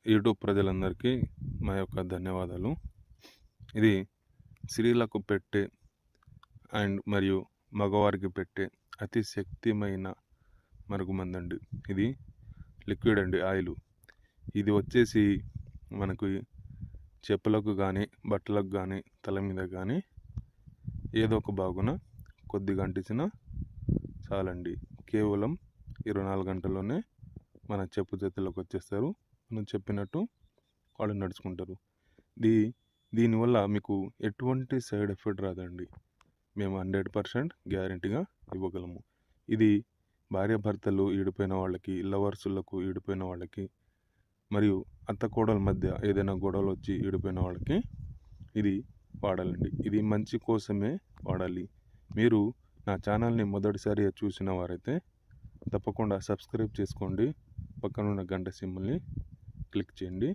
YouTube ప్రజలందరికీ మా యొక్క ధన్యవాదాలు. ఇది స్త్రీలకు పెట్టే మరియు మగవారికి పెట్టే అతి శక్తిమైన మరుగుమందండి. ఇది లిక్విడ్ అండి, ఆయిల్. ఇది వచ్చేసి మనకు చెప్పులకు కానీ, బట్టలకు కానీ, తల మీద కానీ ఏదో ఒక బాగున కొద్దిగా అంటించిన చాలండి. కేవలం 24 గంటల్లోనే మన చెప్పు చేతుల్లోకి వచ్చేస్తారు. మనం చెప్పినట్టు వాళ్ళు నడుచుకుంటారు. దీనివల్ల మీకు ఎటువంటి సైడ్ ఎఫెక్ట్ రాదండి. మేము 100% గ్యారెంటీగా ఇవ్వగలము. ఇది భార్యాభర్తలు ఈడిపోయిన వాళ్ళకి, లవర్సులకు ఈడిపోయిన వాళ్ళకి, మరియు అత్త కోడల మధ్య ఏదైనా గొడవలు వచ్చి ఈడిపోయిన వాళ్ళకి ఇది వాడాలండి. ఇది మంచి కోసమే వాడాలి. మీరు నా ఛానల్ని మొదటిసారిగా చూసిన వారైతే తప్పకుండా సబ్స్క్రైబ్ చేసుకోండి. పక్కనున్న గంట సింబల్ని క్లిక్ చేయండి.